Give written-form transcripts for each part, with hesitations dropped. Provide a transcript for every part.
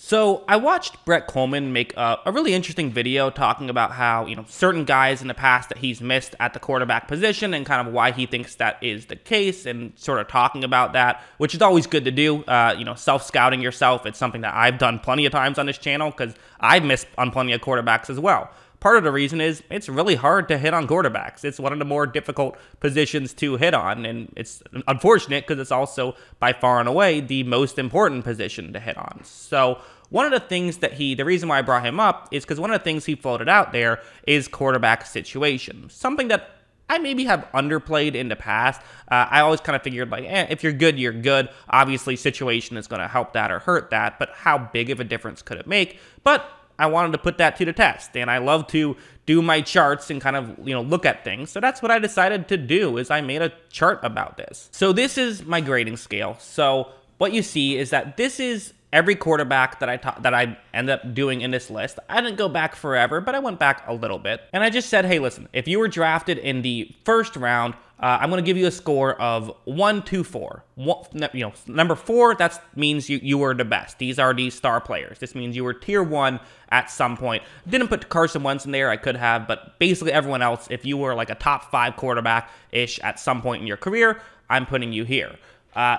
So I watched Brett Coleman make a really interesting video talking about how, certain guys in the past that he's missed at the quarterback position and kind of why he thinks that is the case, and sort of talking about that, which is always good to do. Self-scouting yourself. It's something that I've done plenty of times on this channel because I've missed on plenty of quarterbacks as well. Part of the reason is it's really hard to hit on quarterbacks. It's one of the more difficult positions to hit on, and it's unfortunate because it's also by far and away the most important position to hit on. So one of the things that the reason why I brought him up is because one of the things he floated out there is quarterback situation. Something that I maybe have underplayed in the past. I always kind of figured if you're good, you're good. Obviously, situation is going to help that or hurt that, but how big of a difference could it make? But I wanted to put that to the test, and I love to do my charts and kind of, look at things. So that's what I decided to do, is I made a chart about this. So this is my grading scale. So what you see is that this is every quarterback that I end up doing in this list. I didn't go back forever, but I went back a little bit. And I just said, hey, listen, if you were drafted in the first round, I'm going to give you a score of 1 to 4. Number 4, that means you were the best. These are the star players. This means you were tier 1 at some point. Didn't put Carson Wentz in there. I could have, but basically everyone else, if you were like a top 5 quarterback-ish at some point in your career, I'm putting you here.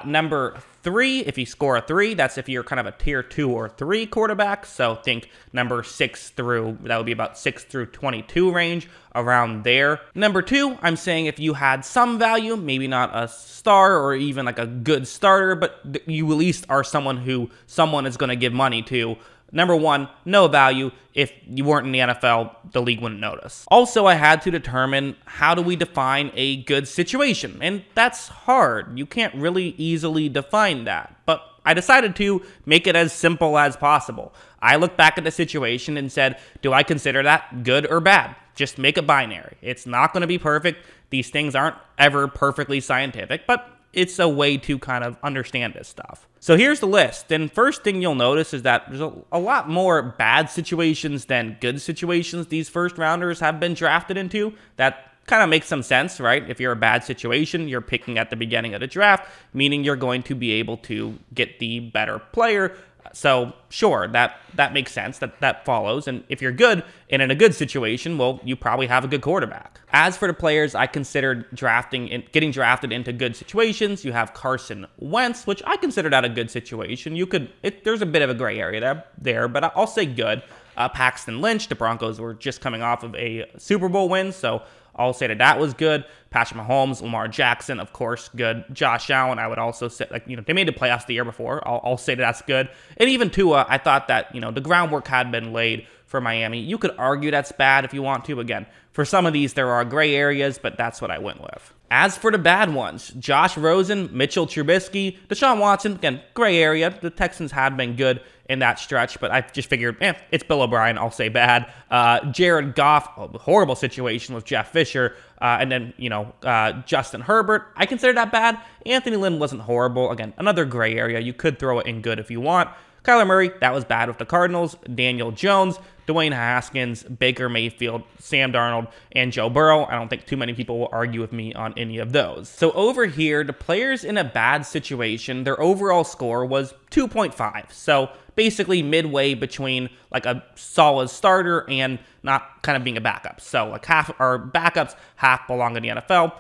Number 3, if you score a 3, that's if you're kind of a tier 2 or 3 quarterback. So think number 6 through, that would be about 6 through 22 range, around there. Number 2, I'm saying if you had some value, maybe not a star or even like a good starter, but you at least are someone is going to give money to. Number 1, no value. If you weren't in the NFL, the league wouldn't notice. Also, I had to determine, how do we define a good situation? And that's hard. You can't really easily define that. But I decided to make it as simple as possible. I looked back at the situation and said, do I consider that good or bad? Just make it binary. It's not going to be perfect. These things aren't ever perfectly scientific, but it's a way to kind of understand this stuff. So here's the list, and first thing you'll notice is that there's a lot more bad situations than good situations these first rounders have been drafted into. That kind of makes some sense, right? If you're a bad situation, you're picking at the beginning of the draft, meaning you're going to be able to get the better player. So sure, that makes sense, that follows. And if you're good and in a good situation, well, you probably have a good quarterback. As for the players I considered getting drafted into good situations, you have Carson Wentz, which I consider that a good situation. There's a bit of a gray area there, but I'll say good. Paxton Lynch, the Broncos were just coming off of a Super Bowl win, so I'll say that was good. Patrick Mahomes, Lamar Jackson, of course, good. Josh Allen, I would also say, they made the playoffs the year before. I'll say that's good. And even Tua, I thought that, the groundwork had been laid for Miami. You could argue that's bad if you want to. Again, for some of these, there are gray areas, but that's what I went with. As for the bad ones, Josh Rosen, Mitchell Trubisky, Deshaun Watson, again, gray area. The Texans had been good in that stretch, but I just figured, it's Bill O'Brien, I'll say bad. Jared Goff, a horrible situation with Jeff Fisher, and then, Justin Herbert, I consider that bad. Anthony Lynn wasn't horrible. Again, another gray area. You could throw it in good if you want. Kyler Murray, that was bad with the Cardinals. Daniel Jones, Dwayne Haskins, Baker Mayfield, Sam Darnold, and Joe Burrow. I don't think too many people will argue with me on any of those. So over here, the players in a bad situation, their overall score was 2.5. So basically midway between like a solid starter and not kind of being a backup. So like half are backups, half belong in the NFL.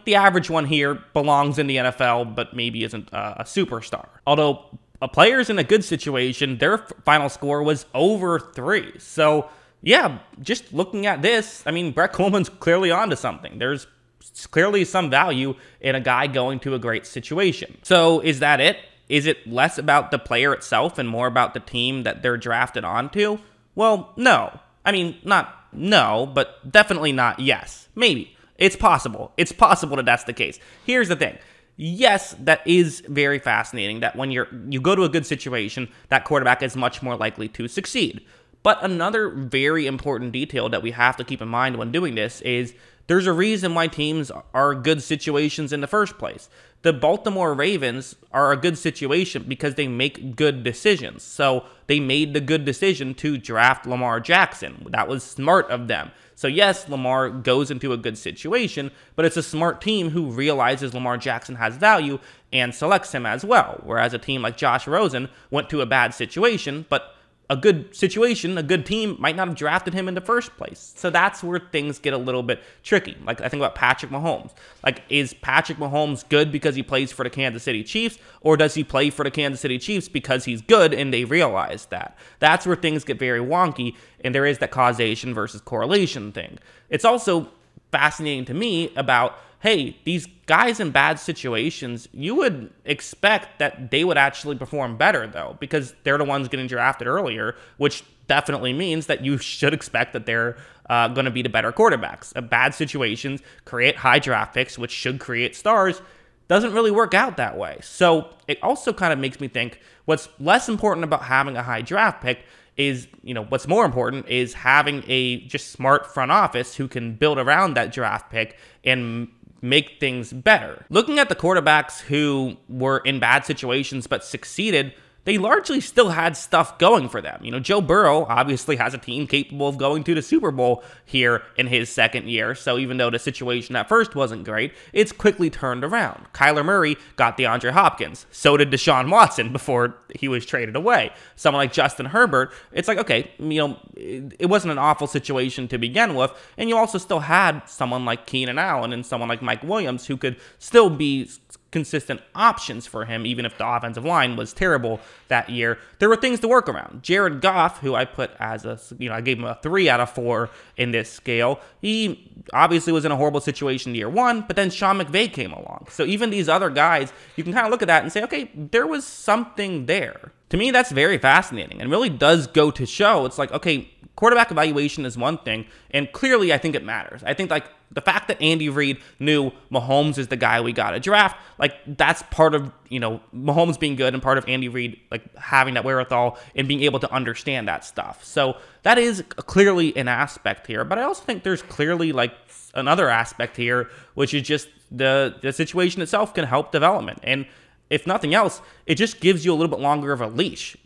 The average one here belongs in the NFL, but maybe isn't a superstar. Although players in a good situation, their final score was over 3. So yeah, just looking at this, Brett Coleman's clearly onto something. There's clearly some value in a guy going to a great situation. So is that it? Is it less about the player itself and more about the team that they're drafted onto? Well, no. Not no, but definitely not yes. Maybe. It's possible. It's possible that that's the case. Here's the thing. Yes, that is very fascinating that when you go to a good situation, that quarterback is much more likely to succeed. But another very important detail that we have to keep in mind when doing this is There's a reason why teams are good situations in the first place. The Baltimore Ravens are a good situation because they make good decisions. So they made the good decision to draft Lamar Jackson. That was smart of them. So yes, Lamar goes into a good situation, but it's a smart team who realizes Lamar Jackson has value and selects him as well. Whereas a team like Josh Rosen went to a bad situation, but a good situation, a good team might not have drafted him in the first place. So that's where things get a little bit tricky. Like, I think about Patrick Mahomes. Like, is Patrick Mahomes good because he plays for the Kansas City Chiefs, or does he play for the Kansas City Chiefs because he's good and they realize that? That's where things get very wonky, and there is that causation versus correlation thing. It's also fascinating to me about, hey, these guys in bad situations, you would expect that they would actually perform better, though, because they're the ones getting drafted earlier, which definitely means that you should expect that they're going to be the better quarterbacks. Bad situations create high draft picks, which should create stars. Doesn't really work out that way. So it also kind of makes me think what's less important about having a high draft pick is, what's more important is having a just smart front office who can build around that draft pick and make things better. Looking at the quarterbacks who were in bad situations but succeeded, they largely still had stuff going for them. Joe Burrow obviously has a team capable of going to the Super Bowl here in his second year, so even though the situation at first wasn't great, it's quickly turned around. Kyler Murray got DeAndre Hopkins. So did Deshaun Watson before he was traded away. Someone like Justin Herbert, it's like, okay, it wasn't an awful situation to begin with, and you also still had someone like Keenan Allen and someone like Mike Williams who could still be consistent options for him, even if the offensive line was terrible that year. There were things to work around. Jared Goff, who I put as I gave him a 3 out of 4 in this scale. He obviously was in a horrible situation year one, but then Sean McVay came along. So even these other guys, you can kind of look at that and say, okay, there was something there. To me, that's very fascinating and really does go to show, it's like, okay, quarterback evaluation is one thing, and clearly I think it matters. I think, like, the fact that Andy Reid knew Mahomes is the guy we got to draft, like, that's part of, Mahomes being good and part of Andy Reid, like, having that wherewithal and being able to understand that stuff. So that is clearly an aspect here, but I also think there's clearly, like, another aspect here, which is just the situation itself can help development. And if nothing else, it just gives you a little bit longer of a leash,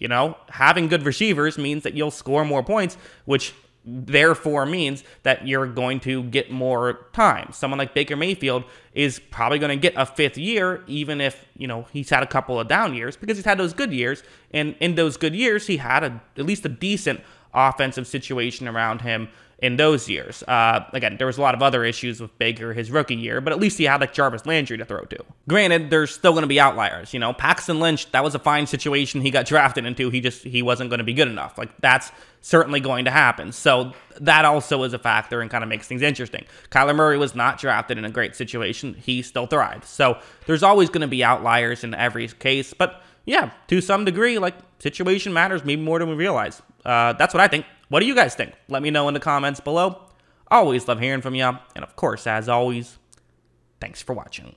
Having good receivers means that you'll score more points, which therefore means that you're going to get more time. Someone like Baker Mayfield is probably going to get a 5th year, even if, he's had a couple of down years, because he's had those good years. And in those good years, he had at least a decent offensive situation around him in those years. Again, there was a lot of other issues with Baker his rookie year, but at least he had like Jarvis Landry to throw to. Granted, there's still going to be outliers. Paxton Lynch, that was a fine situation he got drafted into. He wasn't going to be good enough. Like, that's certainly going to happen. So that also is a factor and kind of makes things interesting. Kyler Murray was not drafted in a great situation. He still thrived. So there's always going to be outliers in every case. But yeah, to some degree, like, situation matters maybe more than we realize. That's what I think. What do you guys think? Let me know in the comments below. Always love hearing from you. And of course, as always, thanks for watching.